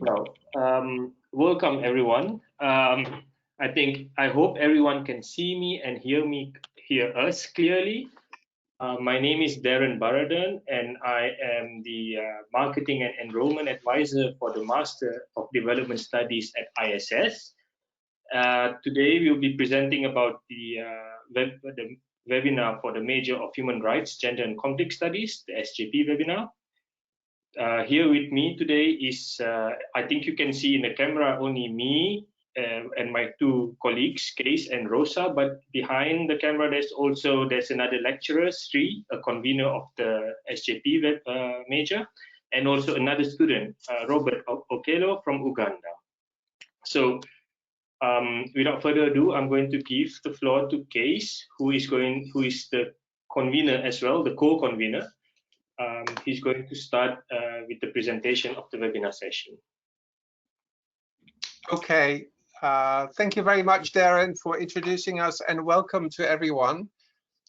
Well, welcome everyone. I hope everyone can see me and hear us clearly. My name is Darren Baradan, and I am the Marketing and Enrollment Advisor for the Master of Development Studies at ISS. Today, we'll be presenting about the webinar for the Major of Human Rights, Gender and Conflict Studies, the SJP webinar. Here with me today is, I think you can see in the camera only me and my two colleagues, Case and Rosa, but behind the camera there's another lecturer, Sri, a convener of the SJP major, and also another student, Robert Okello from Uganda. So without further ado, I'm going to give the floor to Case, who is the convener as well, the co-convener. He's going to start with the presentation of the webinar session. Okay, thank you very much, Darren, for introducing us, and welcome to everyone.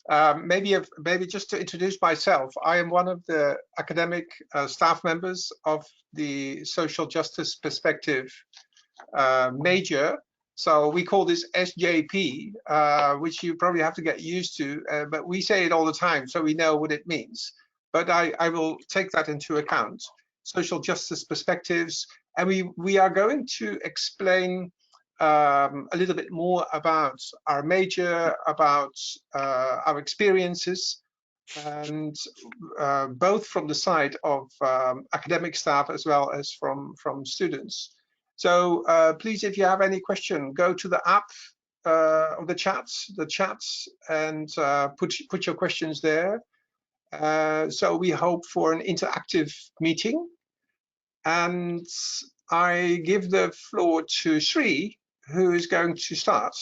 Maybe just to introduce myself, I am one of the academic staff members of the Social Justice Perspective major. So we call this SJP, which you probably have to get used to, but we say it all the time, so we know what it means. But I will take that into account. Social justice perspectives, and we are going to explain a little bit more about our major, about our experiences, and both from the side of academic staff as well as from students. So please, if you have any question, go to the app or the chats, and put your questions there. So we hope for an interactive meeting, and I give the floor to Sri, who is going to start.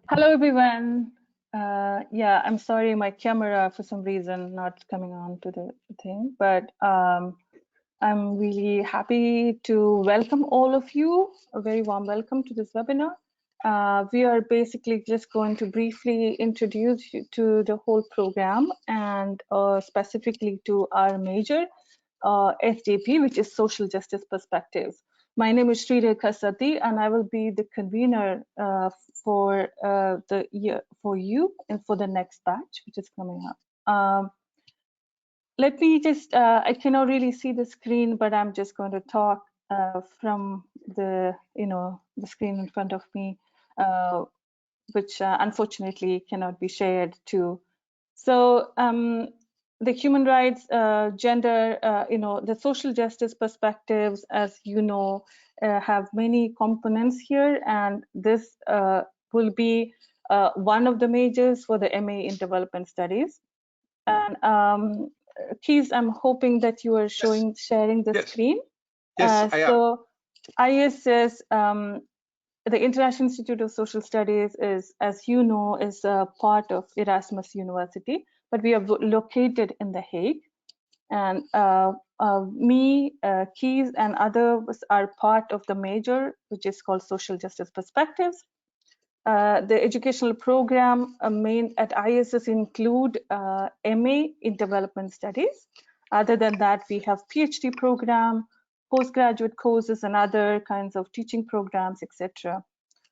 Hello everyone. Yeah, I'm sorry, my camera for some reason not coming on to the thing, but I'm really happy to welcome all of you. A very warm welcome to this webinar. We are basically just going to briefly introduce you to the whole program, and specifically to our major, SJP, which is Social Justice Perspectives. My name is Sri Sati, and I will be the convener for the year for you and for the next batch, which is coming up. Let me just, I cannot really see the screen, but I'm just going to talk from the, the screen in front of me, which unfortunately cannot be shared too. So the human rights, gender, the social justice perspectives, as you know, have many components here, and this will be one of the majors for the MA in Development Studies. And Keith, I'm hoping that you are sharing the screen. Yes, I am. So ISS, the International Institute of Social Studies is, as you know, is a part of Erasmus University, but we are located in The Hague. And me, Keith, and others are part of the major, which is called Social Justice Perspectives. The educational program main at ISS include MA in Development Studies. Other than that, we have PhD program, postgraduate courses, and other kinds of teaching programs, etc.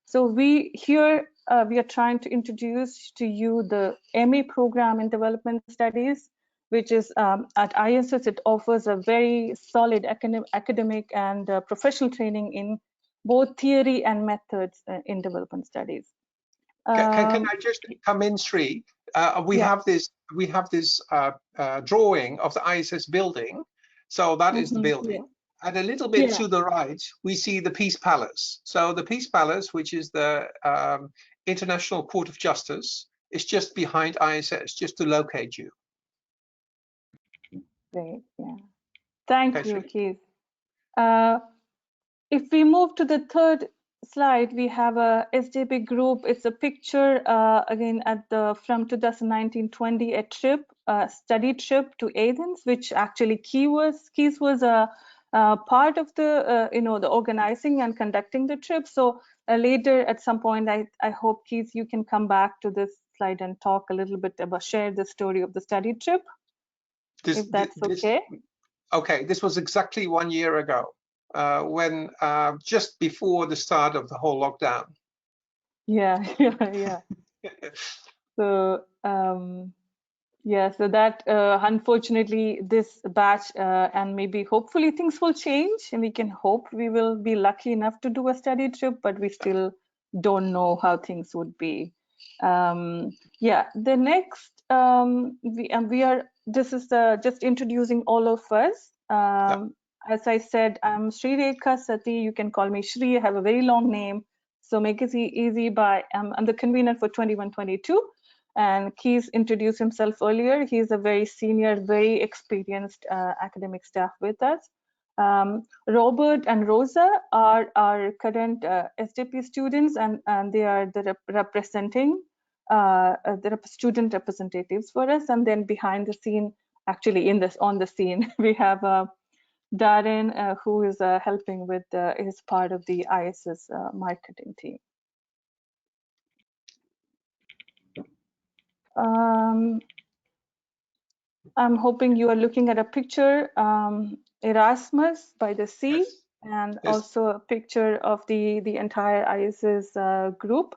So we are trying to introduce to you the MA program in Development Studies, which is at ISS. It offers a very solid academic and professional training in both theory and methods in development studies. Can I just come in, Sri? We have this drawing of the ISS building. So that is the building. Yeah. And a little bit to the right, we see the Peace Palace. So the Peace Palace, which is the International Court of Justice, is just behind ISS, just to locate you. Great, yeah. Thank you, Keith. If we move to the third slide, we have a SJP group. It's a picture again from 2019-20, a study trip to Athens, which actually Keith was a part of the the organizing and conducting the trip. So later at some point, I hope, Keith, you can come back to this slide and talk a little bit about, share the story of the study trip, if that's okay. Okay, this was exactly 1 year ago. when just before the start of the whole lockdown. Yeah, yeah. So yeah, so that unfortunately this batch and maybe hopefully things will change, and we can hope we will be lucky enough to do a study trip, but we still don't know how things would be. Yeah, the next we are, this is just introducing all of us. As I said, I'm Sri Rekha Sati. You can call me Shri. I have a very long name, so make it easy. By I'm the convener for 2122. And Keith introduced himself earlier. He's a very senior, very experienced academic staff with us. Robert and Rosa are our current Sjp students, and they are the representing the student representatives for us. And then behind the scene, actually on the scene, we have Darren, who is helping with, is part of the ISS marketing team. I'm hoping you are looking at a picture, Erasmus by the sea, Yes. and Yes. also a picture of the entire ISS group.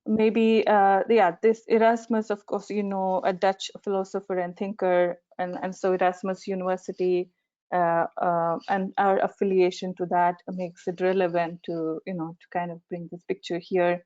Maybe, yeah, this Erasmus, of course, you know, a Dutch philosopher and thinker, and so Erasmus University and our affiliation to that makes it relevant to, you know, to kind of bring this picture here.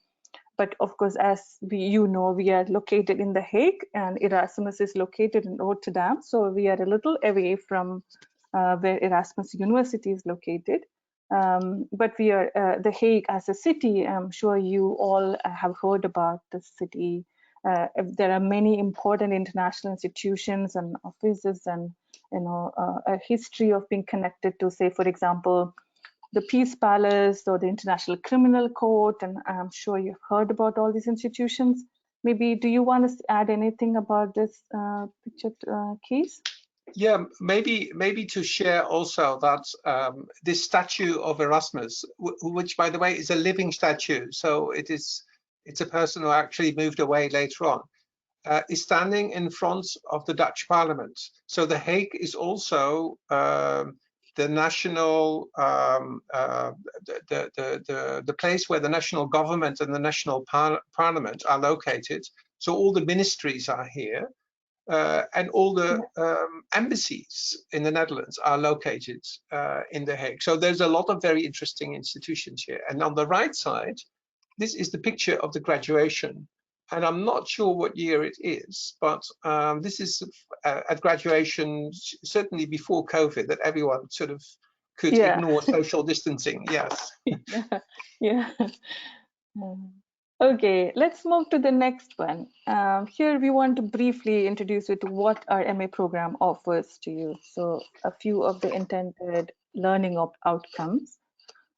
But of course, as you know, we are located in The Hague, and Erasmus is located in Rotterdam. So we are a little away from where Erasmus University is located. But we are The Hague as a city. I'm sure you all have heard about this city. There are many important international institutions and offices, and you know, a history of being connected to, say, for example, the Peace Palace or the International Criminal Court, and I'm sure you've heard about all these institutions. Maybe, do you want to add anything about this pictured case? Yeah, maybe to share also that this statue of Erasmus, which by the way is a living statue, so it's a person who actually moved away later on, is standing in front of the Dutch Parliament. So The Hague is also the national the place where the national government and the national parliament are located. So all the ministries are here. And all the embassies in the Netherlands are located in The Hague. So there's a lot of very interesting institutions here. And on the right side, this is the picture of the graduation. And I'm not sure what year it is, but this is at graduation, certainly before COVID, that everyone sort of could ignore social distancing. Yes. Yeah. Okay, let's move to the next one. Here we want to briefly introduce you to what our MA program offers to you. So a few of the intended learning outcomes.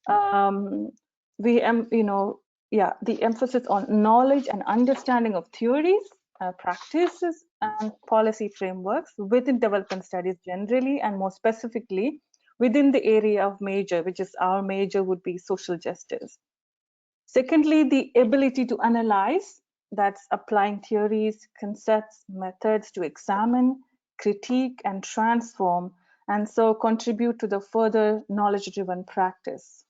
You know, yeah, the emphasis on knowledge and understanding of theories, practices, and policy frameworks within development studies generally, and more specifically within the area of major, which is our major would be social justice. Secondly, the ability to analyze, that's applying theories, concepts, methods to examine, critique, and transform, and so contribute to the further knowledge-driven practice.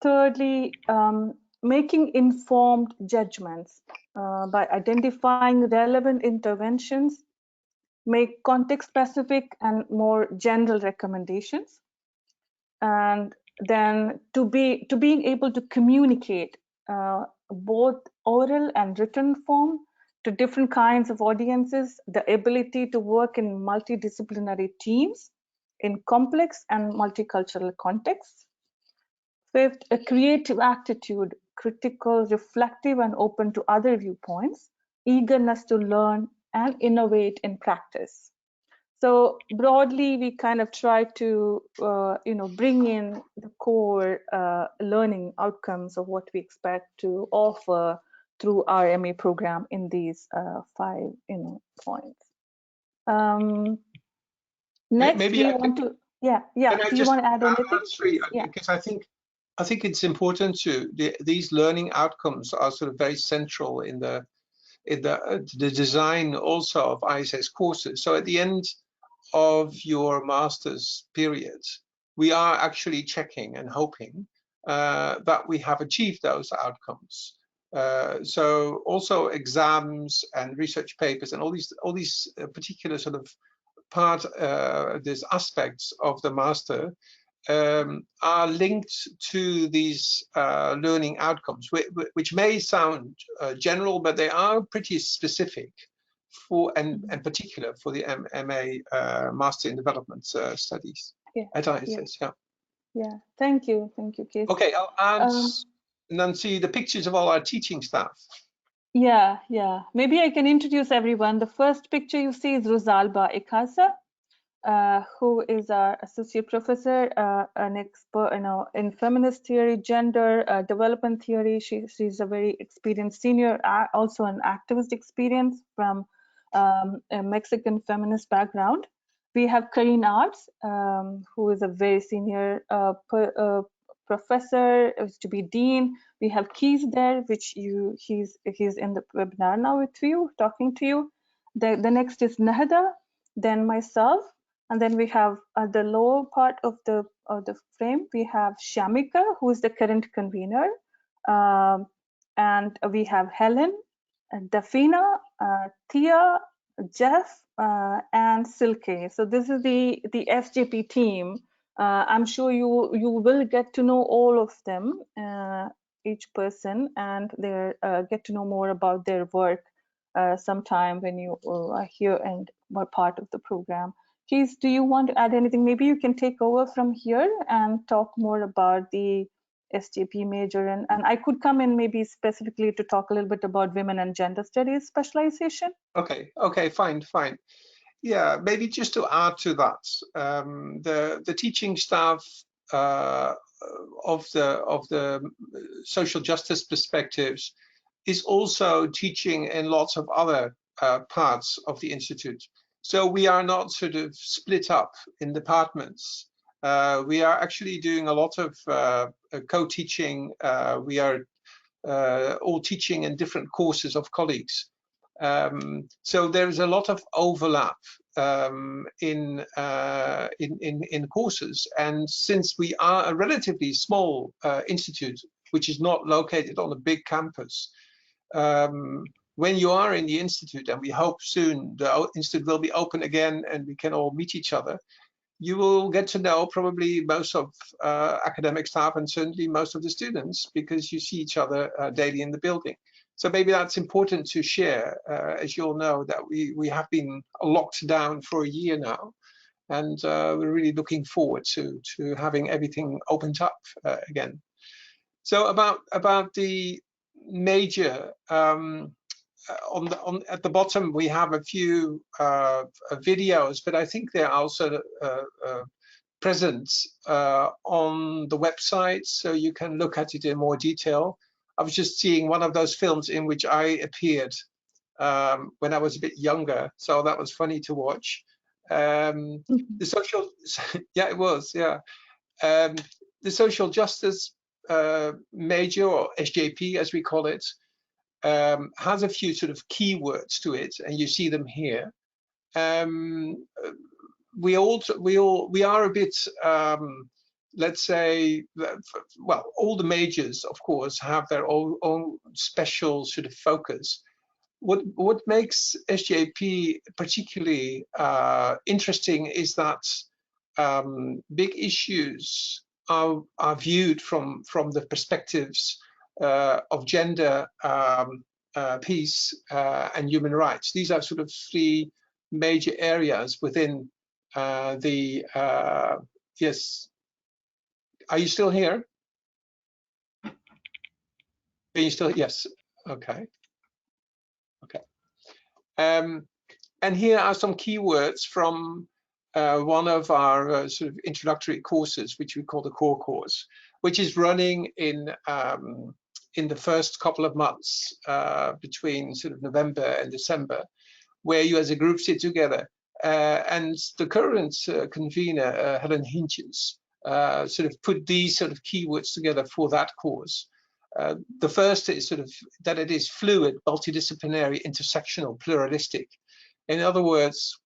Thirdly, making informed judgments by identifying relevant interventions, make context-specific and more general recommendations, and then to being able to communicate both oral and written form to different kinds of audiences, the ability to work in multidisciplinary teams in complex and multicultural contexts. Fifth, a creative attitude, critical, reflective, and open to other viewpoints, eagerness to learn and innovate in practice. So broadly, we kind of try to, you know, bring in the core learning outcomes of what we expect to offer through our MA program in these 5, you know, points. Next, maybe we want to, yeah. Do you want to add anything? Yeah. Because I think it's important to these learning outcomes are sort of very central in the design also of ISS courses. So at the end, of your master's period, we are actually checking and hoping that we have achieved those outcomes. So also exams and research papers and all these particular sort of these aspects of the master are linked to these learning outcomes, which may sound general, but they are pretty specific for and particular for the MA Master in Development Studies. Yeah. At ISS, yeah. Yeah. Thank you, Kees. Okay, I'll add, Nancy, the pictures of all our teaching staff. Yeah. Maybe I can introduce everyone. The first picture you see is Rosalba Ikasa, who is our associate professor, an expert, in feminist theory, gender, development theory. She's a very experienced senior, also an activist experience from a Mexican feminist background. We have Karine Arts, who is a very senior professor, to be dean. We have Kees there, which he's in the webinar now with you, talking to you. The next is Nahda, then myself, and then we have at the lower part of the frame we have Shamika, who is the current convener, and we have Helen, Dafina, Tia, Jeff, and Silke. So this is the SJP team. I'm sure you will get to know all of them, each person, and get to know more about their work sometime when you are here and are part of the program. Kees, do you want to add anything? Maybe you can take over from here and talk more about the SJP major, and I could come in maybe specifically to talk a little bit about women and gender studies specialization. Okay, fine. Yeah, maybe just to add to that, the teaching staff of the social justice perspectives is also teaching in lots of other parts of the institute. So we are not sort of split up in departments. We are actually doing a lot of co-teaching. We are all teaching in different courses of colleagues. So there is a lot of overlap in courses. And since we are a relatively small institute, which is not located on a big campus, when you are in the institute, and we hope soon the institute will be open again and we can all meet each other, you will get to know probably most of academic staff and certainly most of the students, because you see each other daily in the building. So maybe that's important to share. As you all know, that we have been locked down for a year now, and we're really looking forward to having everything opened up again. So about the major, at the bottom we have a few videos, but I think they're also present on the website, so you can look at it in more detail. I was just seeing one of those films in which I appeared when I was a bit younger, so that was funny to watch. The social, yeah, it was, yeah. The social justice major, or SJP as we call it, has a few sort of keywords to it, and you see them here. We are a bit, let's say, well, all the majors, of course, have their own special sort of focus. What makes SJP particularly interesting is that big issues are viewed from the perspectives of gender, peace, and human rights. These are sort of three major areas within the yes. Are you still here? Are you still? Yes. Okay. And here are some keywords from one of our sort of introductory courses, which we call the core course, which is running in the first couple of months between sort of November and December, where you as a group sit together. And the current convener, Helen Hinches, sort of put these sort of keywords together for that course. The first is sort of that it is fluid, multidisciplinary, intersectional, pluralistic. In other words,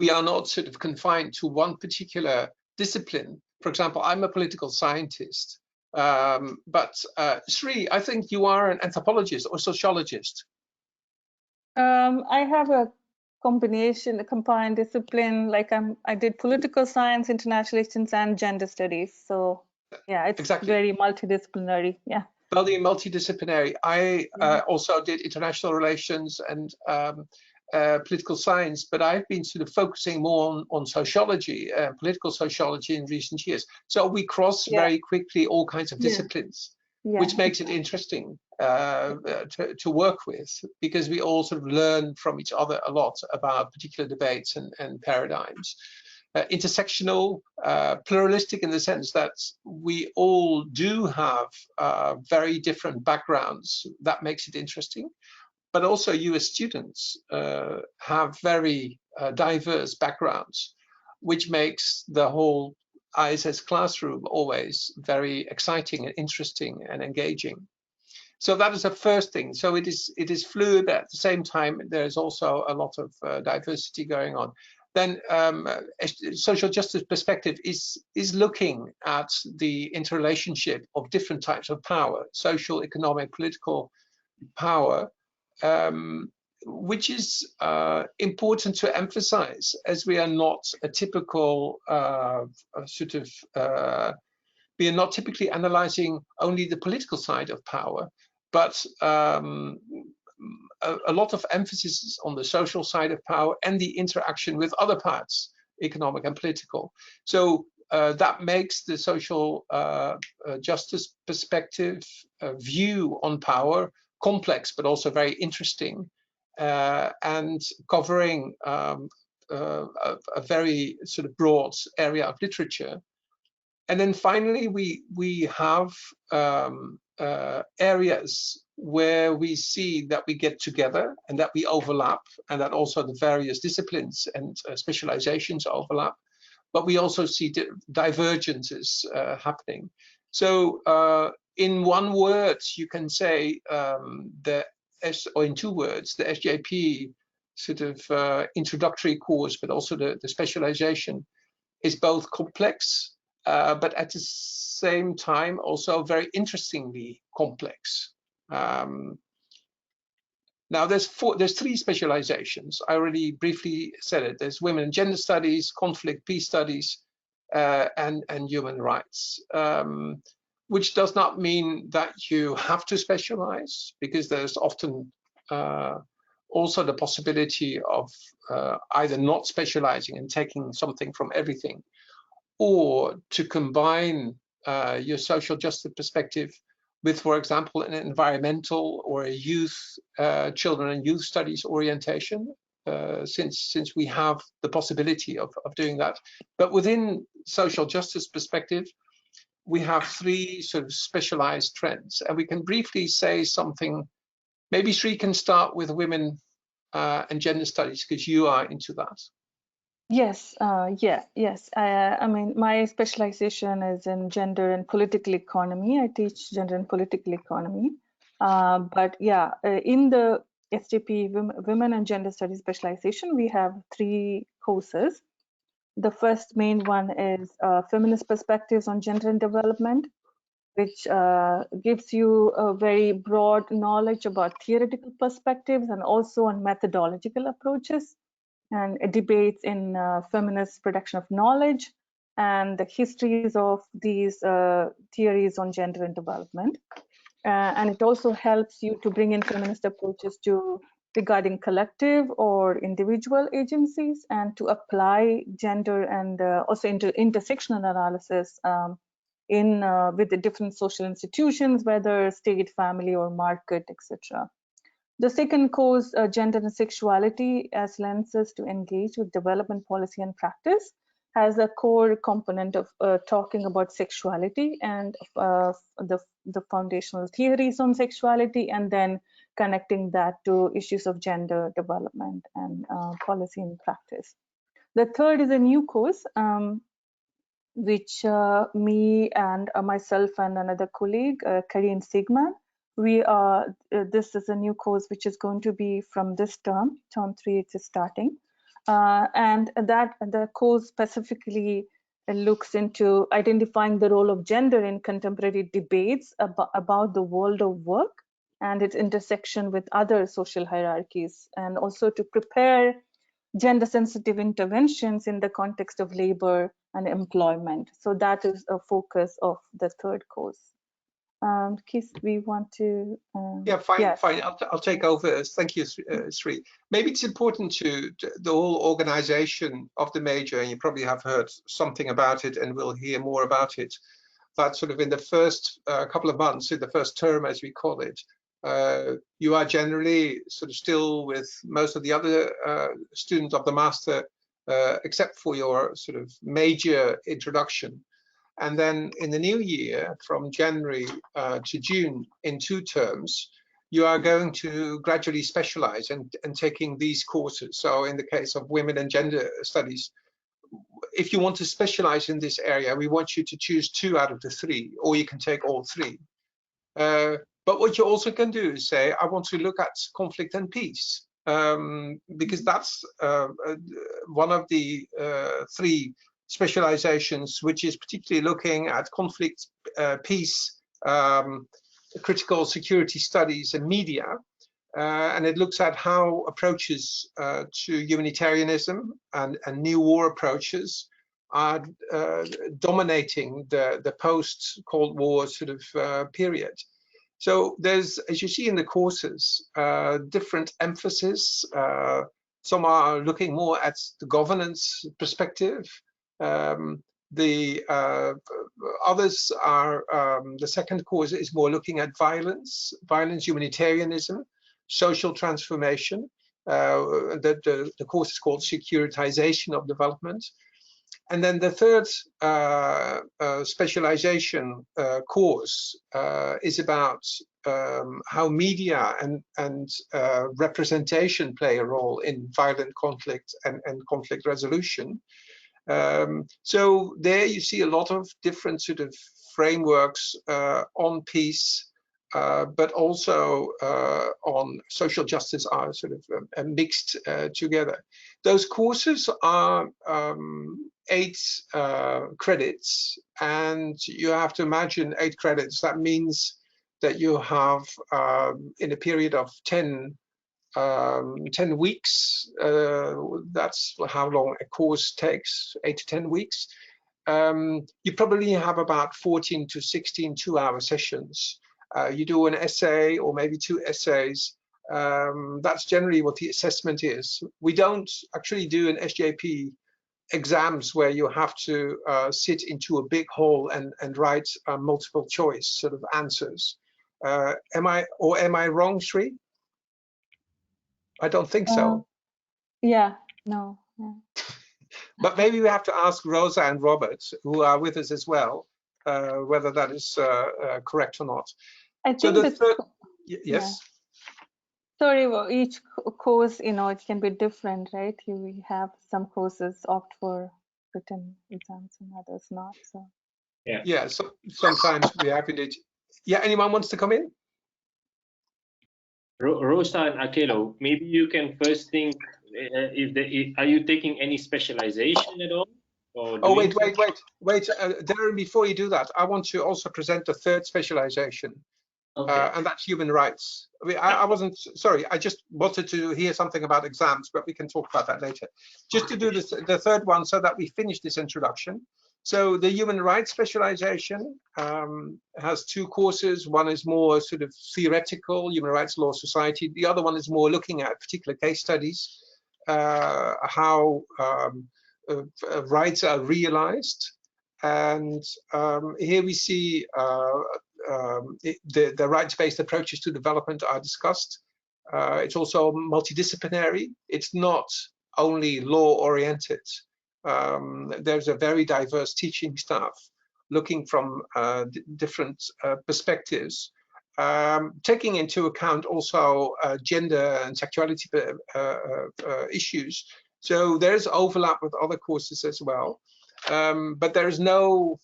we are not sort of confined to one particular discipline. For example, I'm a political scientist, but Sri, I think you are an anthropologist or sociologist. I have a combination, a combined discipline. Like I did political science, international relations, and gender studies. So yeah, it's Exactly. very multidisciplinary. Yeah. Very multidisciplinary. I also did international relations and political science, but I've been sort of focusing more on sociology, political sociology in recent years. So we cross very quickly all kinds of disciplines, which makes it interesting to work with, because we all sort of learn from each other a lot about particular debates and paradigms. Intersectional, pluralistic in the sense that we all do have very different backgrounds. That makes it interesting. But also you as students have very diverse backgrounds, which makes the whole ISS classroom always very exciting and interesting and engaging. So that is the first thing. So it is fluid, but at the same time, there's also a lot of diversity going on. Then social justice perspective is looking at the interrelationship of different types of power, social, economic, political power, which is important to emphasize, as we are not a typical we are not typically analyzing only the political side of power, but a lot of emphasis is on the social side of power and the interaction with other parts, economic and political. So that makes the social justice perspective view on power complex, but also very interesting, and covering a very sort of broad area of literature. And then finally, we have areas where we see that we get together and that we overlap, and that also the various disciplines and specializations overlap, but we also see divergences happening. So in one word, you can say or in two words, the Sjp sort of introductory course, but also the specialization is both complex, but at the same time also very interestingly complex. Now there's three specializations. I already briefly said it. There's women and gender studies, conflict, peace studies, and human rights, which does not mean that you have to specialize, because there's often also the possibility of either not specializing and taking something from everything, or to combine your social justice perspective with, for example, an environmental or a youth, children and youth studies orientation, since we have the possibility of doing that. But within social justice perspective, we have three sort of specialized trends, and we can briefly say something. Maybe Sri can start with women and gender studies, because you are into that. Yes, yes. I mean, my specialization is in gender and political economy. I teach gender and political economy. But yeah, in the Sjp Women and Gender Studies specialization, we have three courses. The first main one is Feminist Perspectives on Gender and Development, which gives you a very broad knowledge about theoretical perspectives and also on methodological approaches, and debates in feminist production of knowledge and the histories of these theories on gender and development. And it also helps you to bring in feminist approaches to regarding collective or individual agencies, and to apply gender and also into intersectional analysis with the different social institutions, whether state, family, or market, etc. The second course, Gender and Sexuality as Lenses to Engage with Development Policy and Practice, has a core component of talking about sexuality and the foundational theories on sexuality, and then connecting that to issues of gender development and policy and practice. The third is a new course, which me and myself and another colleague, Karine Sigman, this is a new course which is going to be from this term 3, it's starting. And that the course specifically looks into identifying the role of gender in contemporary debates about the world of work and its intersection with other social hierarchies, and also to prepare gender-sensitive interventions in the context of labor and employment. So that is a focus of the third course. Keith, we want to... Yeah, fine, yes. fine. I'll take over. Thank you, Sri. Maybe it's important to the whole organization of the major, and you probably have heard something about it, and we'll hear more about it. But sort of in the first couple of months, in the first term, as we call it, you are generally sort of still with most of the other students of the master, except for your sort of major introduction. And then in the new year, from January to June, in 2 terms, you are going to gradually specialize and taking these courses. So in the case of women and gender studies, if you want to specialize in this area, we want you to choose 2 out of the 3, or you can take all 3. But what you also can do is say, I want to look at conflict and peace, because that's one of the 3 specializations, which is particularly looking at conflict, peace, critical security studies and media. And it looks at how approaches to humanitarianism and new war approaches are dominating the post-Cold War sort of period. So there's, as you see in the courses, different emphasis. Some are looking more at the governance perspective. The others are, the second course is more looking at violence, humanitarianism, social transformation. The course is called securitization of development. And then the third specialization course is about how media and representation play a role in violent conflict and conflict resolution. So there you see a lot of different sort of frameworks on peace, but also on social justice are sort of mixed together. Those courses are 8 credits, and you have to imagine 8 credits. That means that you have, in a period of 10 weeks, that's how long a course takes, 8 to 10 weeks. You probably have about 14 to 16 2-hour sessions. You do an essay or maybe 2 essays. That's generally what the assessment is. We don't actually do an SJP exams where you have to sit into a big hall and write multiple choice sort of answers. Am I wrong, Sri? I don't think so. Yeah, no. Yeah. But maybe we have to ask Rosa and Robert, who are with us as well, whether that is correct or not. I think so the that, third, yes. Yeah. Sorry, well, each course, you know, it can be different, right? We have some courses opt for written exams and others not. So yeah. So sometimes we have it. Yeah. Anyone wants to come in? Rosa and Akelo, maybe you can first think are you taking any specialization at all? Or Oh, wait. Darren, before you do that, I want to also present the third specialization. Okay. And that's human rights. I mean, I wasn't, sorry, I just wanted to hear something about exams, but we can talk about that later. Just to do this, the third one so that we finish this introduction. So the human rights specialization has 2 courses. One is more sort of theoretical, human rights law society. The other one is more looking at particular case studies, how rights are realized. And here we see the rights-based approaches to development are discussed. It's also multidisciplinary. It's not only law-oriented. There's a very diverse teaching staff looking from different perspectives, taking into account also gender and sexuality issues. So there's overlap with other courses as well. But there is no,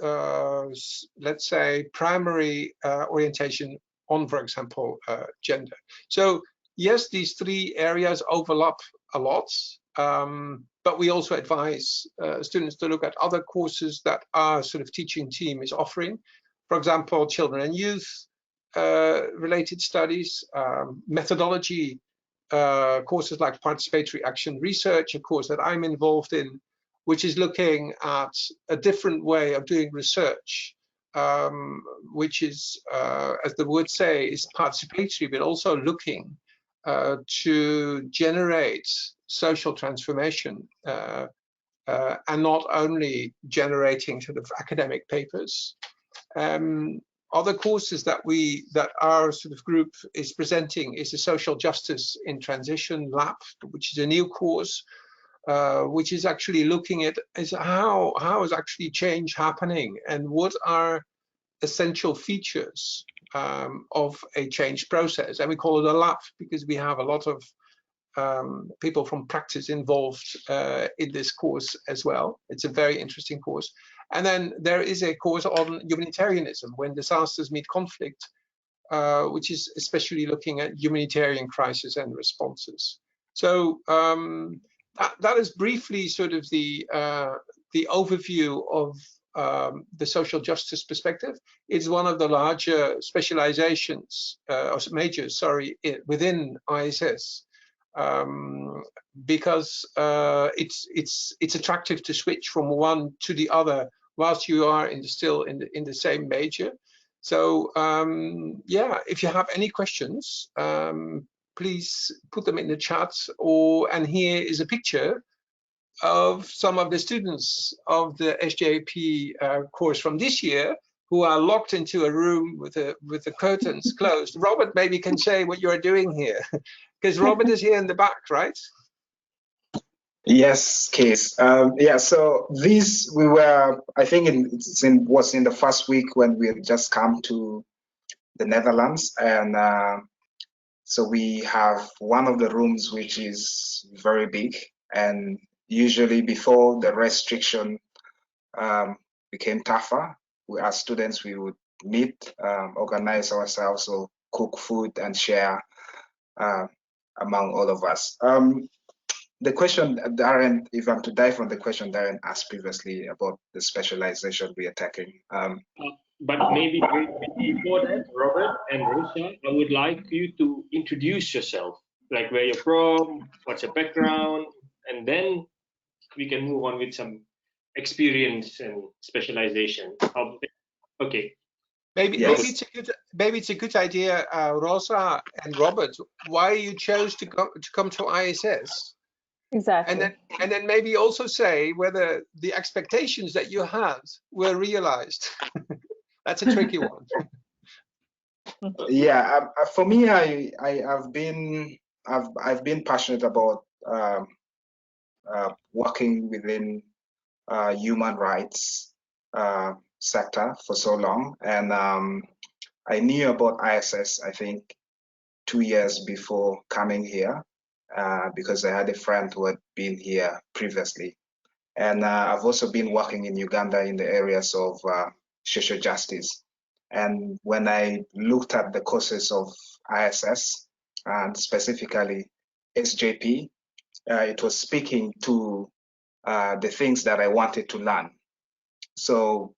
let's say, primary orientation on, for example, gender. So yes, these 3 areas overlap a lot, But we also advise students to look at other courses that our sort of teaching team is offering. For example, children and youth related studies, methodology courses like participatory action research, a course that I'm involved in, which is looking at a different way of doing research, which is, as the words say, is participatory, but also looking to generate social transformation and not only generating sort of academic papers. Other courses that our sort of group is presenting is the Social Justice in Transition Lab, which is a new course, which is actually looking at how is actually change happening and what are essential features of a change process. And we call it a lab because we have a lot of people from practice involved in this course as well. It's a very interesting course. And then there is a course on humanitarianism, when disasters meet conflict, which is especially looking at humanitarian crisis and responses. So that is briefly sort of the overview of the social justice perspective. It's one of the larger specializations, or majors, sorry, within ISS. Because it's attractive to switch from one to the other whilst you are still in the same major. So yeah, if you have any questions, please put them in the chat. And here is a picture of some of the students of the SJP course from this year who are locked into a room with the curtains closed. Robert maybe can say what you're doing here, because Robert is here in the back, right? Yes, Case. Yeah, so this we were, I think was in the first week when we had just come to the Netherlands, and so we have one of the rooms which is very big, and usually before the restriction became tougher, we as students we would meet, organize ourselves, so cook food and share among all of us. The question, Darren, if I'm to dive on the question Darren asked previously about the specialization we are taking. But maybe before that, Robert and Rosa, I would like you to introduce yourself, like where you're from, what's your background, and then we can move on with some experience and specialization. Okay. Maybe it's a good idea, Rosa and Robert, why you chose to come to ISS. Exactly. And then maybe also say whether the expectations that you had were realized. That's a tricky one. Yeah, for me, I've been passionate about working within human rights sector for so long, and I knew about ISS I think 2 years before coming here, because I had a friend who had been here previously. And I've also been working in Uganda in the areas of social justice. And when I looked at the courses of ISS, and specifically SJP, it was speaking to the things that I wanted to learn. So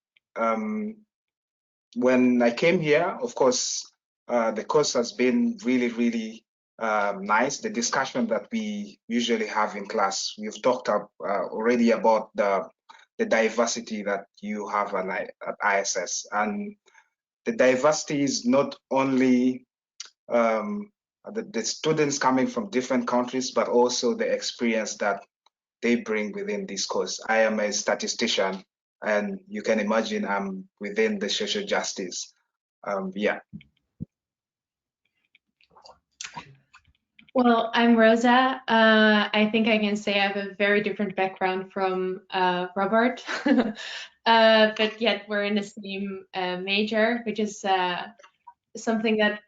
when I came here, of course, the course has been really, really nice. The discussion that we usually have in class, we've talked already about the diversity that you have at ISS. And the diversity is not only the students coming from different countries, but also the experience that they bring within this course. I am a statistician, and you can imagine I'm within the social justice. Yeah. Well, I'm Rosa. I think I can say I have a very different background from Robert, but yet we're in the same major, which is something that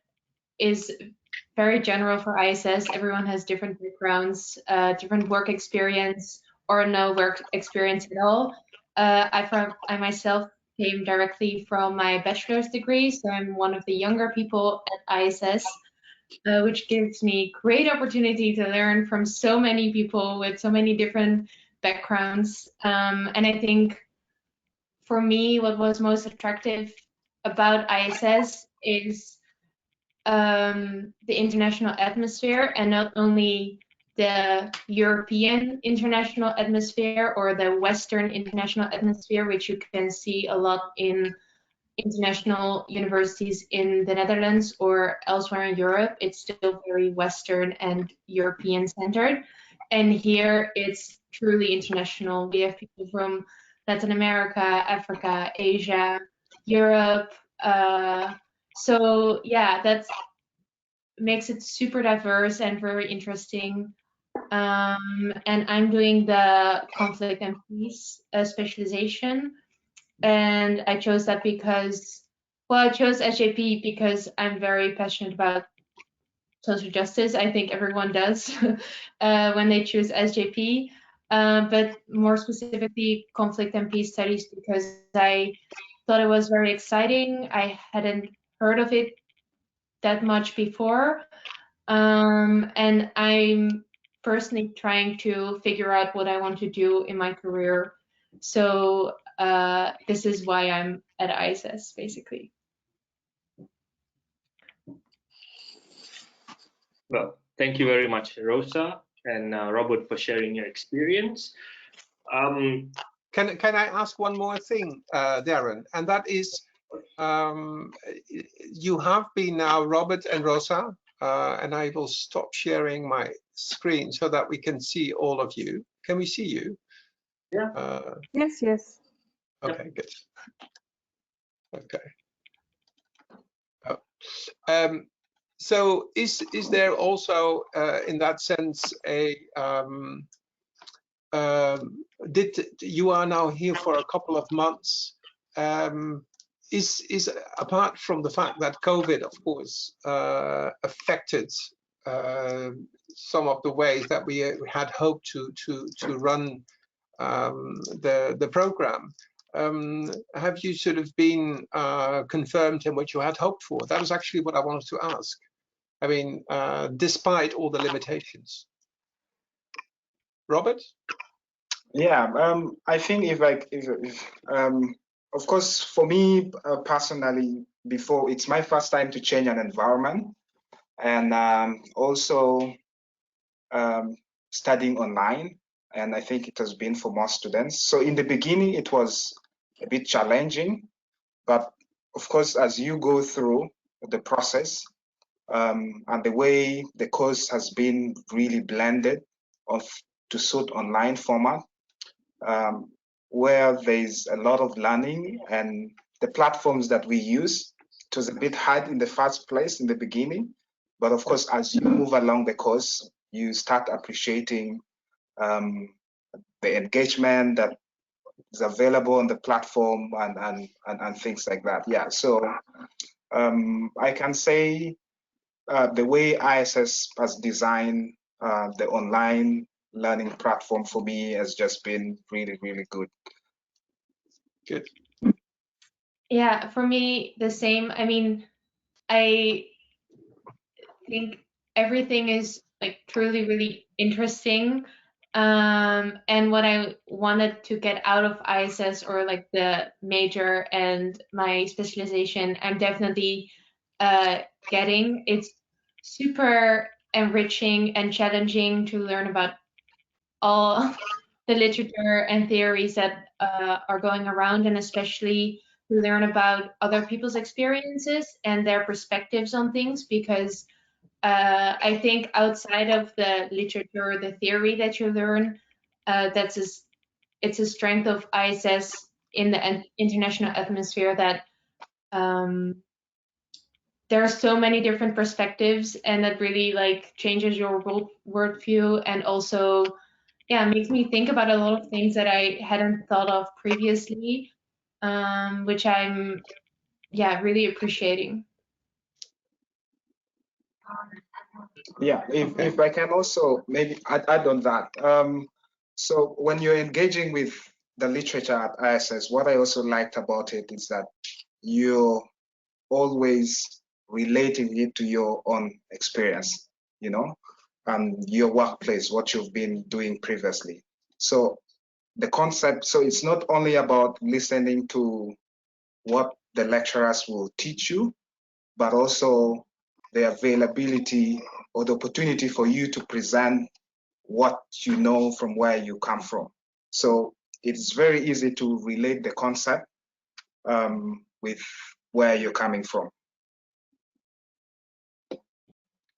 is very general for ISS. Everyone has different backgrounds, different work experience, or no work experience at all. I myself came directly from my bachelor's degree, so I'm one of the younger people at ISS. which gives me great opportunity to learn from so many people with so many different backgrounds. And I think for me, what was most attractive about ISS is the international atmosphere, and not only the European international atmosphere or the Western international atmosphere, which you can see a lot in international universities in the Netherlands or elsewhere in Europe. It's still very Western and European centered. And here it's truly international. We have people from Latin America, Africa, Asia, Europe. So yeah, that makes it super diverse and very interesting. And I'm doing the conflict and peace specialization. And I chose that because, well, I chose Sjp because I'm very passionate about social justice. I think everyone does when they choose Sjp. But more specifically, conflict and peace studies, because I thought it was very exciting. I hadn't heard of it that much before. And I'm personally trying to figure out what I want to do in my career. So this is why I'm at ISS, basically. Well, thank you very much, Rosa and Robert, for sharing your experience. Can I ask one more thing, Darren? And that is, you have been now, Robert and Rosa, and I will stop sharing my screen so that we can see all of you. Can we see you? Yeah. Yes, yes. Okay, good. Okay. So is there also, in that sense, a you are now here for a couple of months? Is apart from the fact that COVID, of course, affected some of the ways that we had hoped to run the program, have you sort of been confirmed in what you had hoped for? That was actually what I wanted to ask. I mean, despite all the limitations. Robert? Yeah, I think of course, for me personally, before, it's my first time to change an environment, and also studying online, and I think it has been for most students. So in the beginning, it was a bit challenging, but of course, as you go through the process, and the way the course has been really blended to suit online format, where there's a lot of learning, and the platforms that we use, it was a bit hard in the first place in the beginning, but of course, as you move along the course, you start appreciating the engagement that is available on the platform, and things like that. Yeah, so I can say the way ISS has designed the online learning platform for me has just been really, really good. Good. Yeah, for me, the same. I mean, I think everything is like truly really interesting. And what I wanted to get out of ISS, or like the major and my specialization, I'm definitely getting. It's super enriching and challenging to learn about all the literature and theories that are going around, and especially to learn about other people's experiences and their perspectives on things, because I think outside of the literature, the theory that you learn, it's a strength of ISS in the international atmosphere that there are so many different perspectives, and that really like changes your worldview, and also, yeah, makes me think about a lot of things that I hadn't thought of previously, which I'm, yeah, really appreciating. Yeah, if I can also maybe add on that. So when you're engaging with the literature at ISS, what I also liked about it is that you're always relating it to your own experience, you know, and your workplace, what you've been doing previously. So the concept, so it's not only about listening to what the lecturers will teach you, but also the availability or the opportunity for you to present what you know from where you come from. So it's very easy to relate the concept with where you're coming from.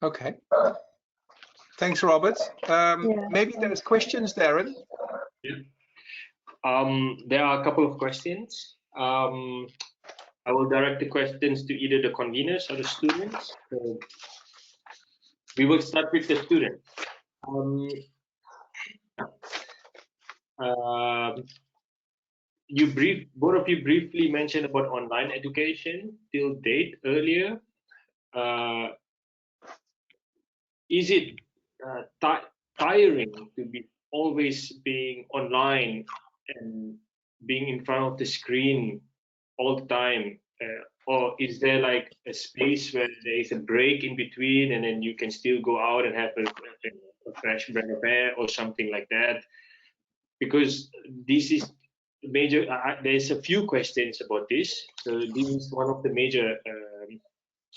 Okay. Thanks, Robert. Maybe there's questions, Darren. There are a couple of questions. I will direct the questions to either the conveners or the students. So we will start with the students. Both of you briefly mentioned about online education till date earlier. Is it tiring to be always being online and being in front of the screen all the time? Or is there like a space where there is a break in between and then you can still go out and have a fresh breath of air or something like that? Because this is major, there's a few questions about this. So this is one of the major,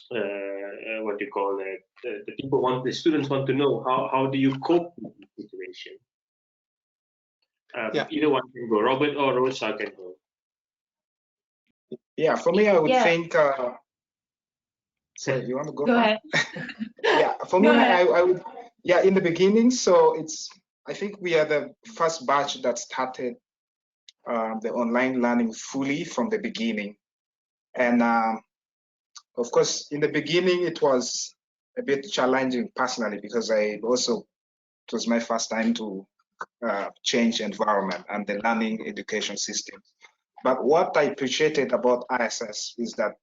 what do you call it? The students want to know how do you cope with this situation? Either one can go. Robert or Rosa can go. Yeah, for me, I would think. So you want to go? Go ahead. Yeah, for me, I would. Yeah, in the beginning, so I think we are the first batch that started the online learning fully from the beginning, and of course, in the beginning, it was a bit challenging personally because it was my first time to change environment and the learning education system. But what I appreciated about ISS is that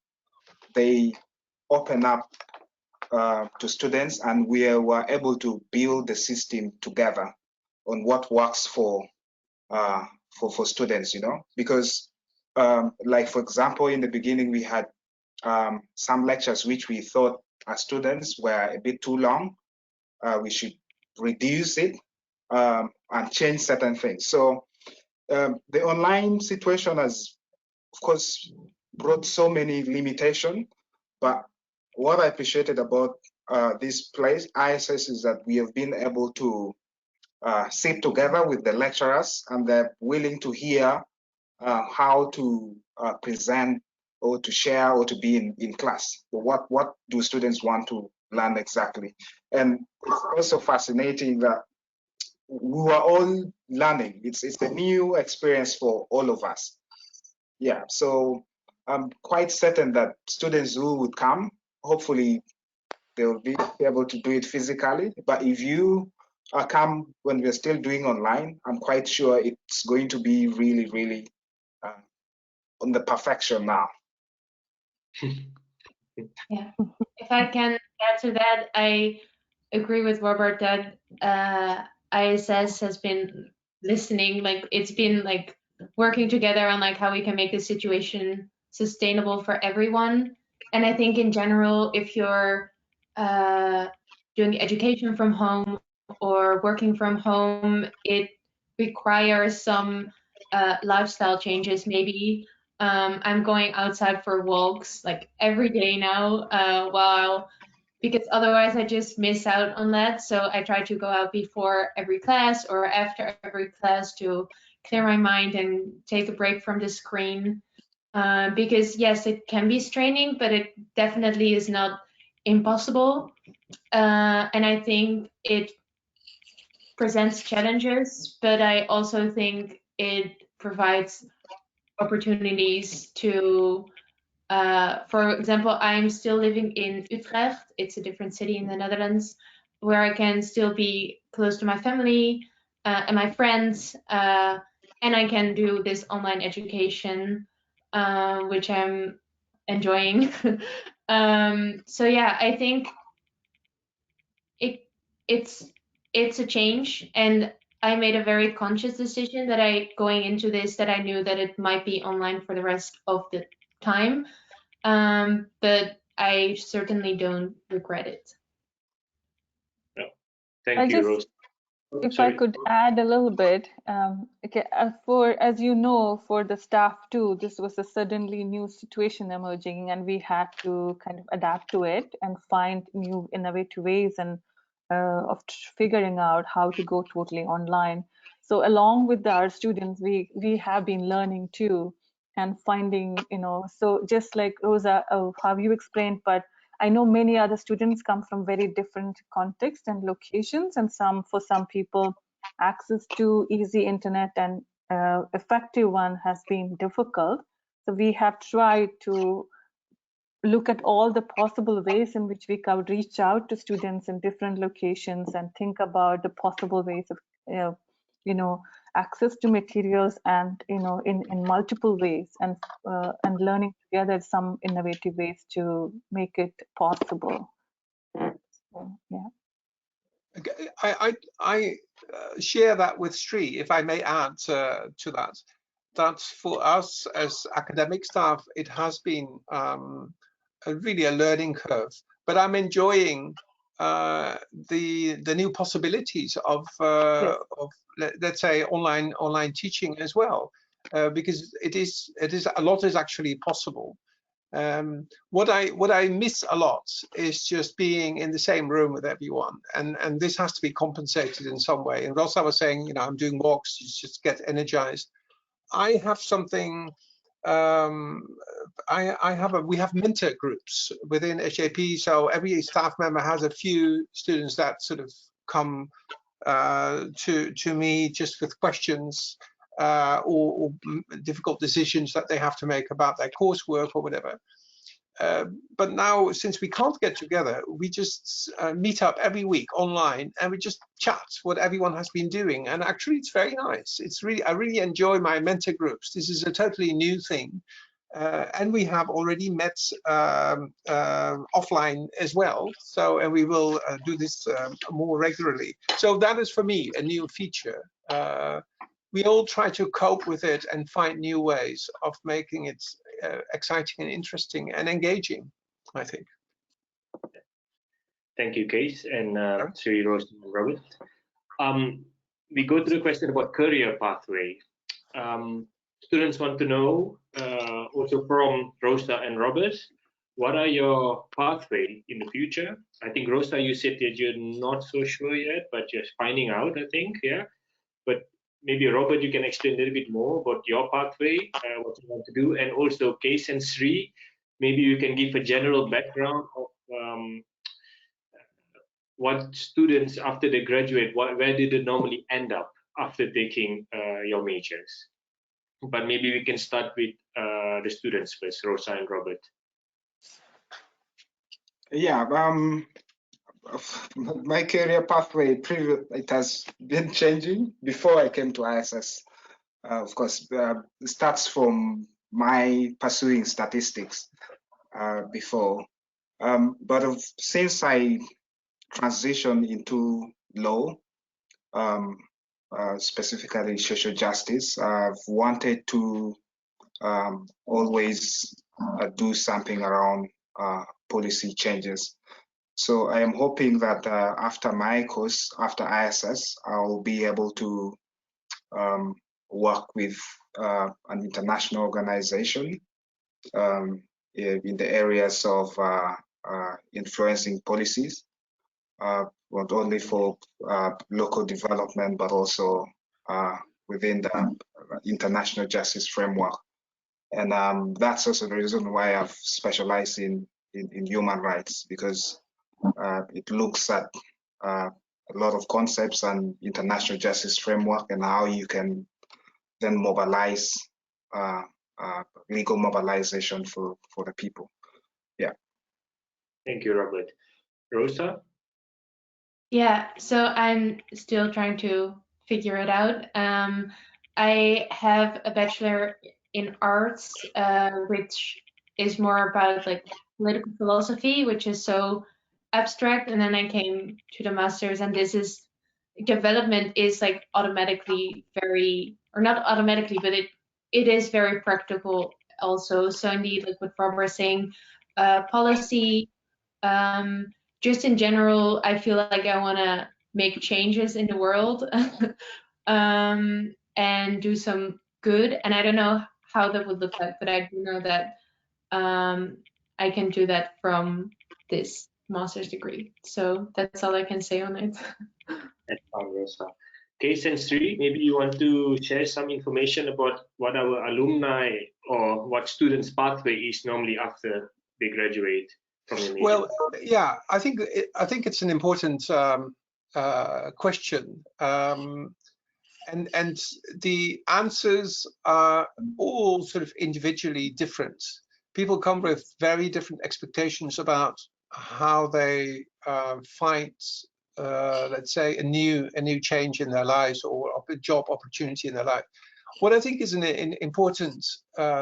they open up to students, and we were able to build the system together on what works for students, you know, because like, for example, in the beginning, we had some lectures which we thought as students were a bit too long. We should reduce it and change certain things. So the online situation has, of course, brought so many limitations, but what I appreciated about this place, ISS, is that we have been able to sit together with the lecturers, and they're willing to hear how to present or to share or to be in class. But what do students want to learn exactly? And it's also fascinating that we are all learning. It's a new experience for all of us. Yeah, so I'm quite certain that students who would come, hopefully they'll be able to do it physically. But if you come when we're still doing online, I'm quite sure it's going to be really, really on the perfection now. Yeah, if I can add to that, I agree with Robert that ISS has been listening, like it's been like working together on like how we can make the situation sustainable for everyone. And I think in general, if you're doing education from home or working from home, it requires some lifestyle changes maybe. I'm going outside for walks like every day now, because otherwise I just miss out on that. So I try to go out before every class or after every class to clear my mind and take a break from the screen. Because yes, it can be straining, but it definitely is not impossible. And I think it presents challenges, but I also think it provides opportunities to, for example, I'm still living in Utrecht. It's a different city in the Netherlands, where I can still be close to my family and my friends, and I can do this online education, which I'm enjoying. So yeah, I think it's a change, and I made a very conscious decision that going into this, that I knew that it might be online for the rest of the time. But I certainly don't regret it. Thank you, Rose. If I could add a little bit, okay, as you know, for the staff too, this was a suddenly new situation emerging, and we had to kind of adapt to it and find new innovative ways and of figuring out how to go totally online. So along with our students, we have been learning too and finding, so just like Rosa, how you explained, but I know many other students come from very different contexts and locations, and for some people, access to easy internet and effective one has been difficult. So we have tried to look at all the possible ways in which we could reach out to students in different locations and think about the possible ways of, access to materials and in multiple ways, and learning together some innovative ways to make it possible. So, yeah. I share that with Sjp, if I may add to that. That for us as academic staff, it has been really a learning curve. But I'm enjoying the new possibilities of let's say online teaching as well, because it is a lot is actually possible. What I miss a lot is just being in the same room with everyone, and this has to be compensated in some way. And Rosa was saying, I'm doing walks to just get energized. I have something. We have mentor groups within Sjp, so every staff member has a few students that sort of come to me just with questions or difficult decisions that they have to make about their coursework or whatever. But now, since we can't get together, we just meet up every week online and we just chat what everyone has been doing. And actually, it's very nice. I really enjoy my mentor groups. This is a totally new thing. And we have already met offline as well. So, and we will do this more regularly. So that is, for me, a new feature. We all try to cope with it and find new ways of making it exciting and interesting and engaging, I think. Thank you, Kees, and Sri, Rose, and Robert. We go to the question about career pathway. Students want to know, also from Rosa and Robert, what are your pathway in the future? I think, Rosa, you said that you're not so sure yet, but just finding out, I think, yeah. But maybe, Robert, you can explain a little bit more about your pathway, what you want to do, and also Kees and Sri, maybe you can give a general background of what students, after they graduate, where did they normally end up after taking your majors? But maybe we can start with the students first, Rosa and Robert. Yeah, my career pathway, it has been changing before I came to ISS. Of course, it starts from my pursuing statistics before. But since I transitioned into law, specifically social justice, I've wanted to always do something around policy changes. So I am hoping that after my course, after ISS, I'll be able to work with an international organization in the areas of influencing policies, not only for local development, but also within the international justice framework. And that's also the reason why I've specialized in human rights, because it looks at a lot of concepts and international justice framework and how you can then mobilize legal mobilization for the people. Yeah. Thank you, Robert. Rosa? Yeah, so I'm still trying to figure it out. I have a bachelor in arts, which is more about like political philosophy, which is so abstract. And then I came to the master's, and this is development is like automatically very, or not automatically, but it is very practical also. So indeed, like what Robert was saying, policy. Just in general, I feel like I want to make changes in the world and do some good. And I don't know how that would look like, but I do know that I can do that from this master's degree. So that's all I can say on it. That's fine, Rosa. Case and Sri, maybe you want to share some information about what our alumni or what students' pathway is normally after they graduate from the major. Well, yeah, I think it's an important question, and the answers are all sort of individually different. People come with very different expectations about how they find, let's say, a new change in their lives or a job opportunity in their life. What I think is an important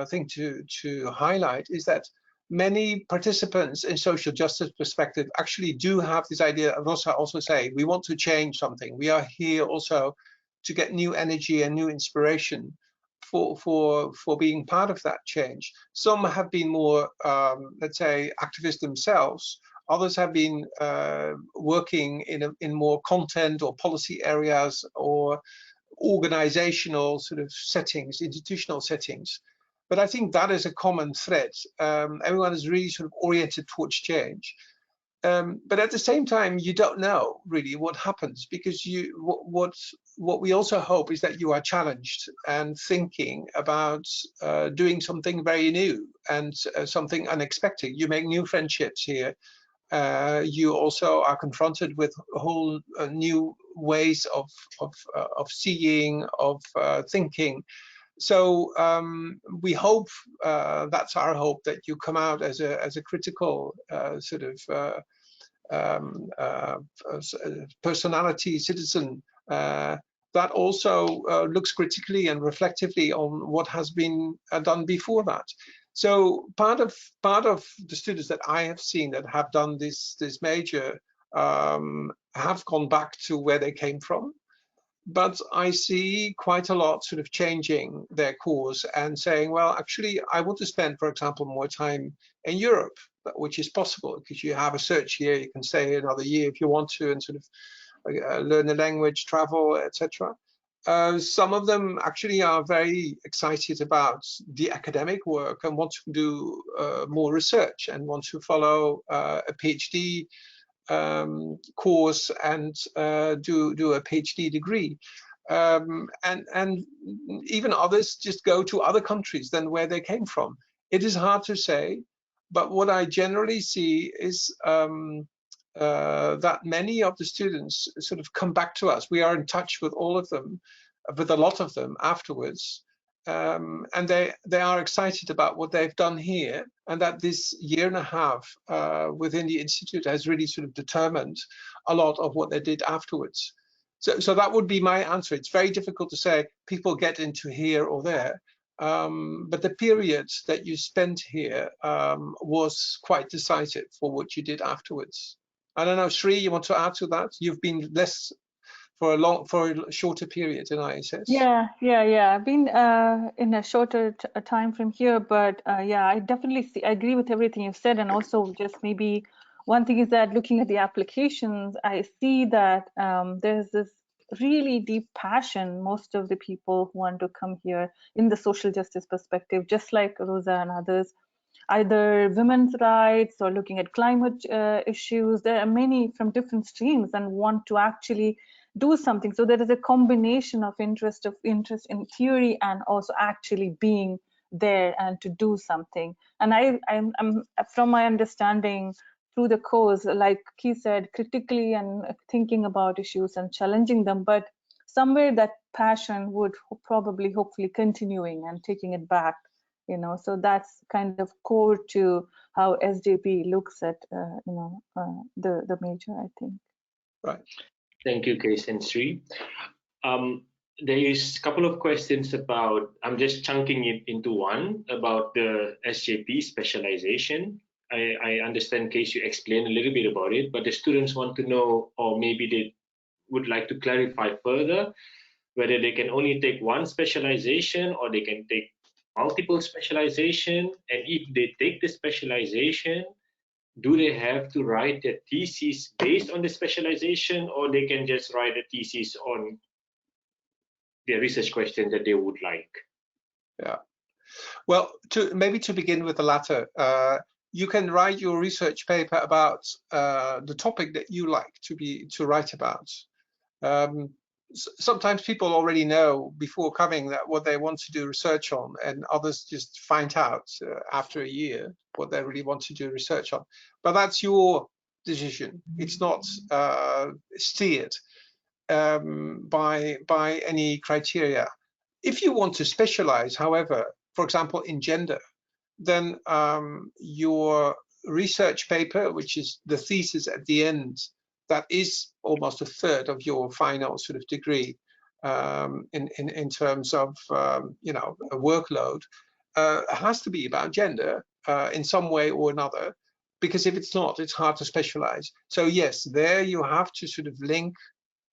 thing to highlight is that many participants in social justice perspective actually do have this idea. Rosa also say, we want to change something. We are here also to get new energy and new inspiration for being part of that change. Some have been more, let's say, activists themselves. Others have been working in more content or policy areas or organizational sort of settings, institutional settings. But I think that is a common thread. Everyone is really sort of oriented towards change. But at the same time, you don't know really what happens, because what we also hope is that you are challenged and thinking about doing something very new and something unexpected. You make new friendships here. You also are confronted with a whole new ways of seeing, of thinking. So we hope, that's our hope, that you come out as a critical sort of personality, citizen that also looks critically and reflectively on what has been done before that. So part of the students that I have seen that have done this major have gone back to where they came from. But I see quite a lot sort of changing their course and saying, well, actually, I want to spend, for example, more time in Europe, which is possible because you have a search here. You can stay another year if you want to and sort of learn the language, travel, etc. Some of them actually are very excited about the academic work and want to do more research and want to follow a PhD course and do a PhD degree, and even others just go to other countries than where they came from. It is hard to say, but what I generally see is that many of the students sort of come back to us. We are in touch with all of them, with a lot of them afterwards. And they are excited about what they've done here, and that this year and a half within the Institute has really sort of determined a lot of what they did afterwards. So that would be my answer. It's very difficult to say people get into here or there, but the period that you spent here was quite decisive for what you did afterwards. I don't know, Sri, you want to add to that? You've been less for a shorter period in ISS. Yeah. I've been in a shorter time from here, but yeah, I definitely I agree with everything you've said, and also just maybe one thing is that looking at the applications, I see that there's this really deep passion. Most of the people who want to come here in the social justice perspective, just like Rosa and others, either women's rights or looking at climate issues. There are many from different streams and want to actually do something. So there is a combination of interest in theory and also actually being there and to do something. And I'm from my understanding through the course, like he said, critically and thinking about issues and challenging them, but somewhere that passion would probably hopefully continuing and taking it back, you know. So that's kind of core to how SJP looks at the major, I think. Right. Thank you, Case and Sri. There is a couple of questions about, I'm just chunking it into one, about the Sjp specialization. I understand, Case, you explained a little bit about it, but the students want to know, or maybe they would like to clarify further, whether they can only take one specialization or they can take multiple specialization? And if they take the specialization, do they have to write their thesis based on the specialization, or they can just write a thesis on the research question that they would like? Yeah. Well, maybe to begin with the latter, you can write your research paper about the topic that you like to write about. Sometimes people already know before coming that what they want to do research on, and others just find out after a year what they really want to do research on. But that's your decision. It's not steered by any criteria. If you want to specialize, however, for example, in gender, then your research paper, which is the thesis at the end, that is almost a third of your final sort of degree in terms of you know, a workload, has to be about gender in some way or another, because if it's not, it's hard to specialize. So yes, there you have to sort of link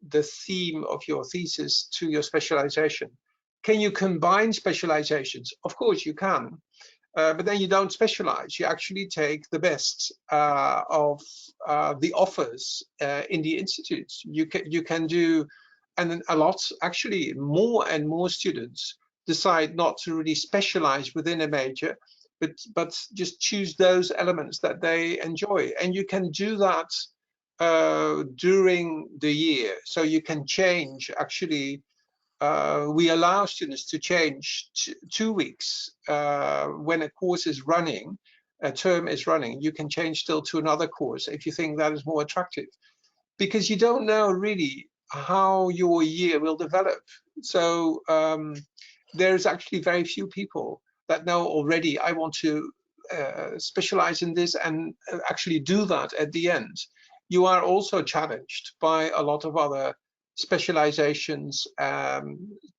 the theme of your thesis to your specialization. Can you combine specializations? Of course you can, but then you don't specialize. You actually take the best of the offers in the institutes. You can do, and then a lot, actually more and more students decide not to really specialize within a major, but just choose those elements that they enjoy. And you can do that during the year. So you can change, actually, we allow students to change 2 weeks when a course is running, a term is running. You can change still to another course if you think that is more attractive, because you don't know really how your year will develop. So there's actually very few people that know already, I want to specialize in this and actually do that at the end. You are also challenged by a lot of other specializations,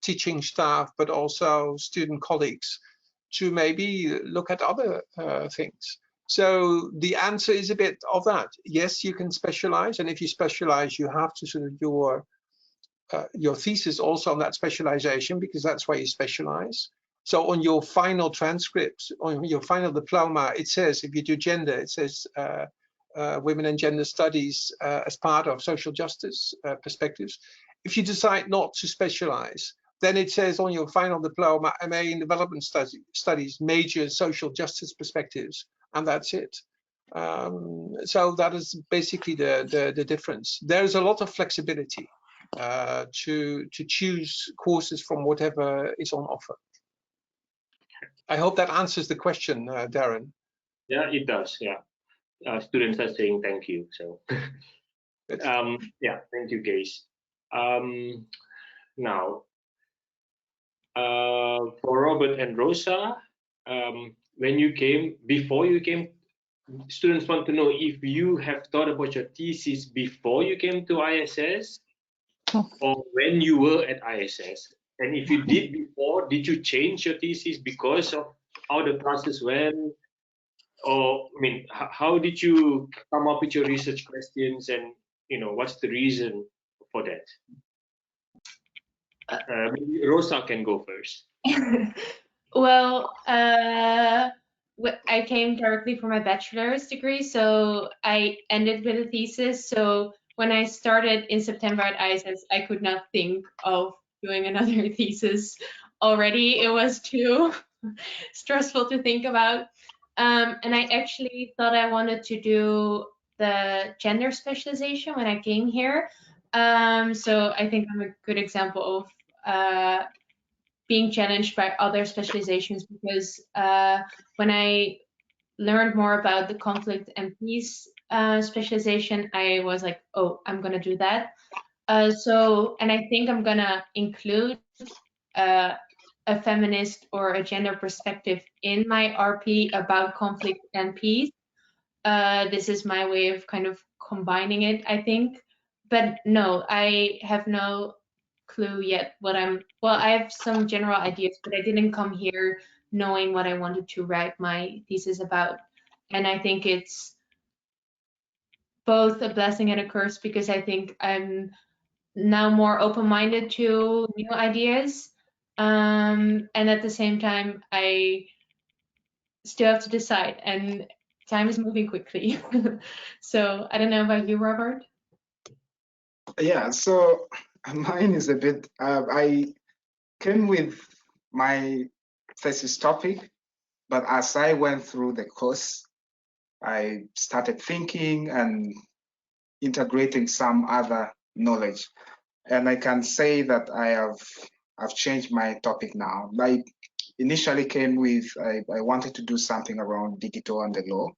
teaching staff, but also student colleagues, to maybe look at other things. So the answer is a bit of that. Yes, you can specialize, and if you specialize, you have to sort of your thesis also on that specialization, because that's why you specialize. So on your final transcript, on your final diploma, it says, if you do gender, it says women and gender studies as part of social justice perspectives. If you decide not to specialize, then it says on your final diploma, MA in development studies, major social justice perspectives, and that's it. So that is basically the difference. There's a lot of flexibility to choose courses from whatever is on offer. I hope that answers the question, Darren. Yeah, it does. Yeah. Students are saying thank you. So, yeah, thank you, guys. Now, for Robert and Rosa, when you came, before you came, students want to know if you have thought about your thesis before you came to ISS or when you were at ISS. And if you did before, did you change your thesis because of how the process went? Or, I mean, how did you come up with your research questions, and what's the reason for that? Maybe Rosa can go first. Well, I came directly from my bachelor's degree, so I ended with a thesis. So when I started in September at ISS, I could not think of doing another thesis already. It was too stressful to think about. And I actually thought I wanted to do the gender specialization when I came here. So I think I'm a good example of being challenged by other specializations, because when I learned more about the conflict and peace specialization, I was like, oh, I'm gonna do that. And I think I'm gonna include a feminist or a gender perspective in my RP about conflict and peace. This is my way of kind of combining it, I think. But no, I have no clue yet what I have some general ideas, but I didn't come here knowing what I wanted to write my thesis about. And I think it's both a blessing and a curse, because I think I'm now more open-minded to new ideas. And at the same time, I still have to decide, and time is moving quickly. So I don't know about you, Robert. Yeah, so mine is a bit, I came with my thesis topic, but as I went through the course, I started thinking and integrating some other knowledge. And I can say that I've changed my topic now. I initially came with, I wanted to do something around digital and the law,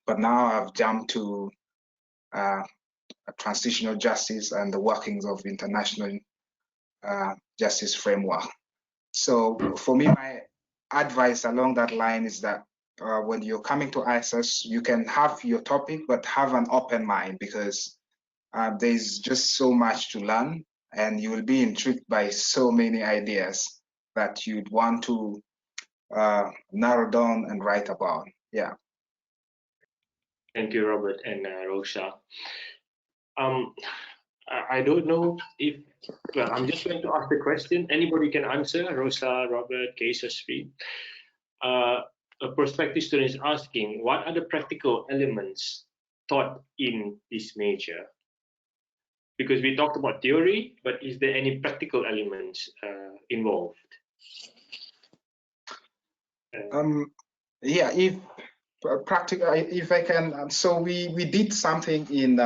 but now I've jumped to transitional justice and the workings of international justice framework. So for me, my advice along that line is that when you're coming to ISS, you can have your topic, but have an open mind, because there's just so much to learn, and you will be intrigued by so many ideas that you'd want to narrow down and write about. Yeah. Thank you, Robert and Rosha. I don't know if, well, I'm just going to ask the question. Anybody can answer. Rosa, Robert, Sjp. A prospective student is asking, what are the practical elements taught in this major? Because we talked about theory, but is there any practical elements involved? Yeah, if practical, if I can. So we did something in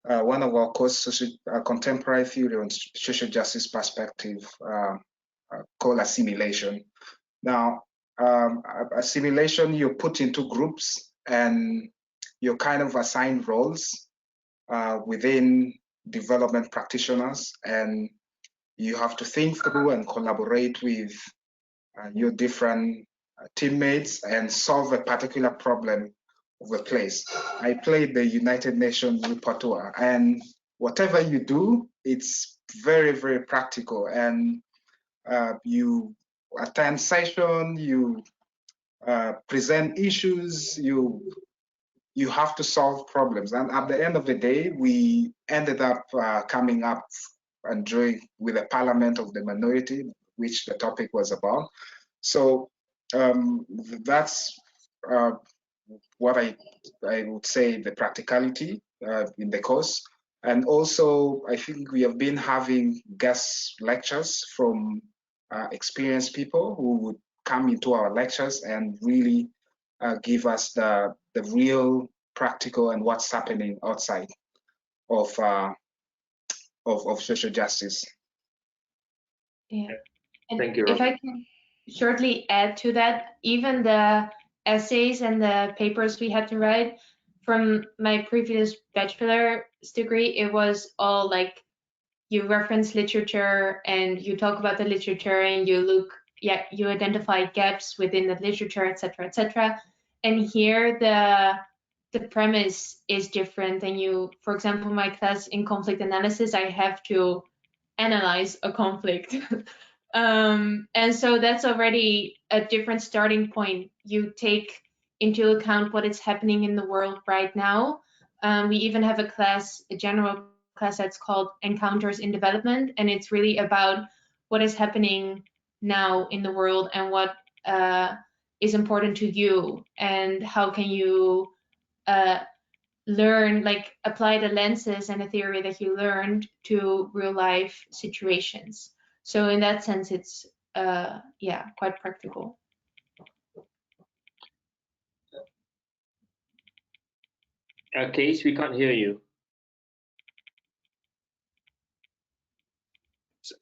one of our courses, contemporary theory on social justice perspective, called assimilation. Now, assimilation, you're put into groups and you're kind of assigned roles within development practitioners, and you have to think through and collaborate with your different teammates and solve a particular problem of a place. I played the United Nations repertoire, and whatever you do, it's very, very practical. And you attend session, you present issues, you have to solve problems. And at the end of the day, we ended up coming up and drawing with a parliament of the minority, which the topic was about. So that's what I would say the practicality in the course. And also, I think we have been having guest lectures from experienced people who would come into our lectures and really give us the real practical and what's happening outside of social justice. Yeah. And Thank you, if I can shortly add to that, even the essays and the papers we had to write from my previous bachelor's degree, it was all like you reference literature and you talk about the literature and you look, yeah, you identify gaps within the literature, etc., etc. And here the premise is different. And you, for example, my class in conflict analysis, I have to analyze a conflict. And so that's already a different starting point. You take into account what is happening in the world right now. We even have a class, a general class that's called Encounters in Development, and it's really about what is happening now in the world and what is important to you, and how can you learn, like apply the lenses and the theory that you learned to real life situations. So in that sense, it's yeah, quite practical. Case, we can't hear you.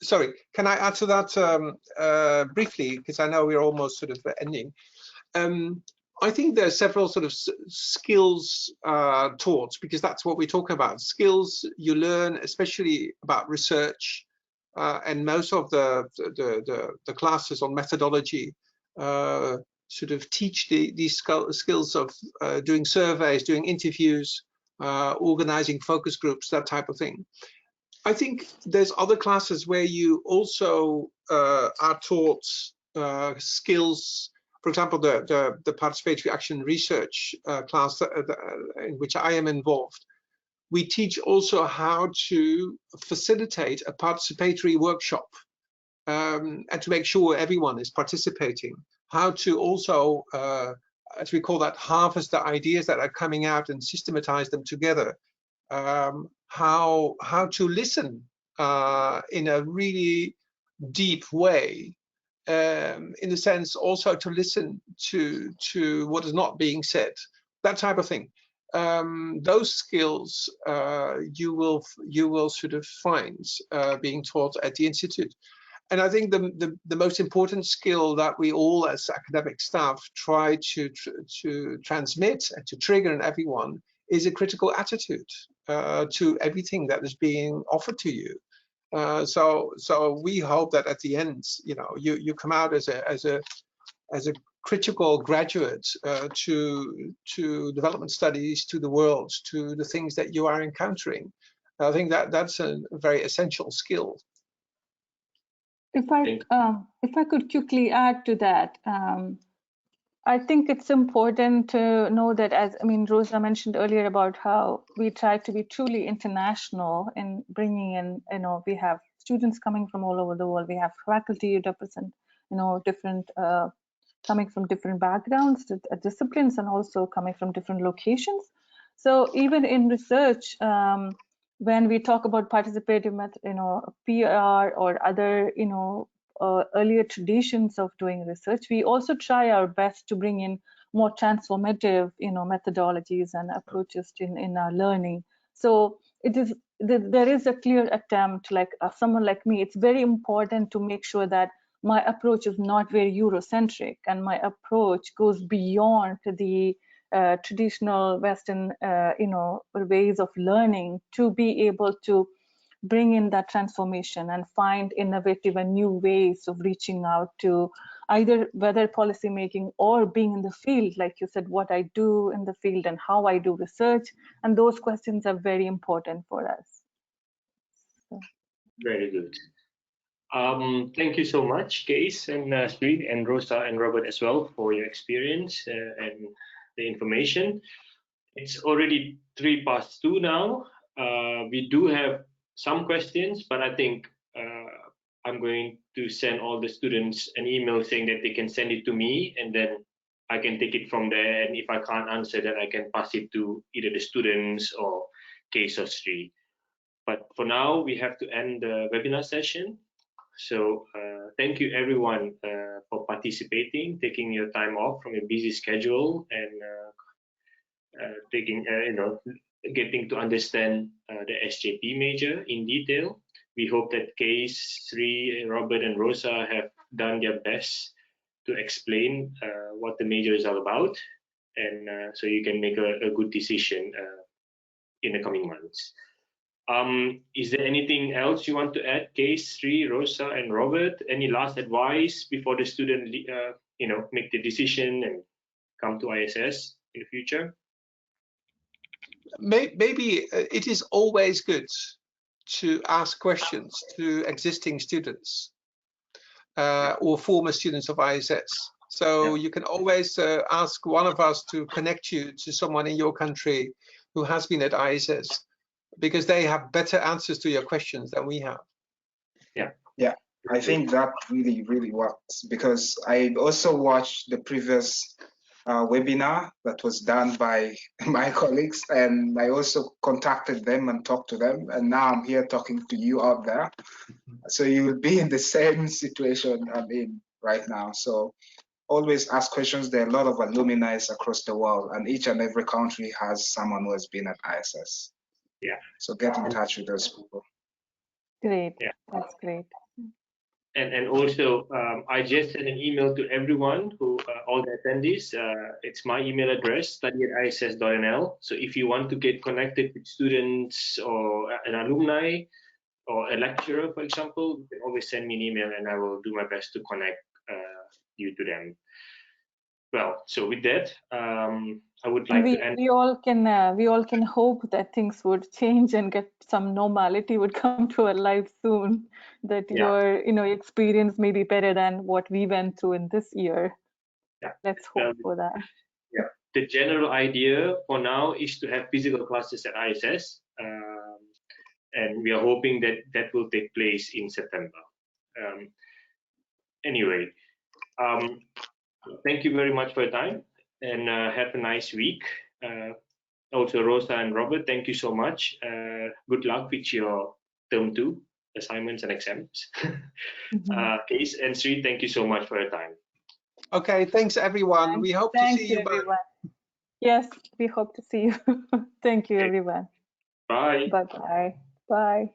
Sorry, can I add to that briefly, because I know we're almost sort of ending. I think there are several sort of skills taught, because that's what we talk about. Skills you learn, especially about research, and most of the classes on methodology sort of teach these skills of doing surveys, doing interviews, organizing focus groups, that type of thing. I think there's other classes where you also are taught skills. For example, the participatory action research class in which I am involved, we teach also how to facilitate a participatory workshop. and to make sure everyone is participating. How to also, as we call that, harvest the ideas that are coming out and systematize them together. How to listen in a really deep way, in the sense also to listen to what is not being said, that type of thing. Those skills you will sort of find being taught at the institute. And I think the most important skill that we all as academic staff try to transmit and to trigger in everyone is a critical attitude to everything that is being offered to you. So we hope that at the end, you come out as a critical graduate to development studies, to the world, to the things that you are encountering. I think that's a very essential skill. If I could quickly add to that, I think it's important to know that, Rosa mentioned earlier about how we try to be truly international in bringing in, we have students coming from all over the world. We have faculty who represent, different, coming from different backgrounds, disciplines, and also coming from different locations. So even in research, when we talk about participative method, PR or other, earlier traditions of doing research, we also try our best to bring in more transformative, methodologies and approaches in our learning. So there is a clear attempt, like someone like me, it's very important to make sure that my approach is not very Eurocentric, and my approach goes beyond the traditional Western, ways of learning, to be able to bring in that transformation and find innovative and new ways of reaching out to either whether policy making or being in the field, like you said, what I do in the field and how I do research. And those questions are very important for us. So. Very good. Thank you so much, Case and Sjp and Rosa and Robert as well for your experience and the information. It's already 2:03 now. We do have some questions, but I think I'm going to send all the students an email saying that they can send it to me, and then I can take it from there. And if I can't answer, then I can pass it to either the students or Case or Sjp. But for now, we have to end the webinar session. So thank you everyone for participating, taking your time off from your busy schedule, and getting to understand the SJP major in detail. We hope that Case, Sjp, Robert, and Rosa have done their best to explain what the major is all about, and so you can make a good decision in the coming months. Is there anything else you want to add, Case, Sjp, Rosa, and Robert? Any last advice before the student, make the decision and come to ISS in the future? Maybe it is always good to ask questions to existing students or former students of ISS. So you can always ask one of us to connect you to someone in your country who has been at ISS, because they have better answers to your questions than we have. Yeah, I think that really works, because I also watched the previous webinar that was done by my colleagues, and I also contacted them and talked to them, and now I'm here talking to you out there. So you will be in the same situation I'm in right now. So always ask questions. There are a lot of alumni across the world, and each and every country has someone who has been at ISS. Yeah. So get in touch with those people. Great. Yeah. That's great. And also, I just sent an email to everyone who, all the attendees. It's my email address, study@iss.nl. So if you want to get connected with students or an alumni or a lecturer, for example, you can always send me an email, and I will do my best to connect you to them. Well, so with that, I would like to end. We all can hope that things would change and get some normality would come to our lives soon. That your experience may be better than what we went through in this year. Yeah. Let's hope for that. Yeah. The general idea for now is to have physical classes at ISS, and we are hoping that that will take place in September. anyway, thank you very much for your time, and have a nice week. Also, Rosa and Robert, thank you so much. Good luck with your term 2 assignments and exams. Case and Sri, thank you so much for your time. Okay, thanks everyone. We hope to see you. Everyone. Yes, we hope to see you. Thank you, everyone. Bye. Bye-bye. Bye.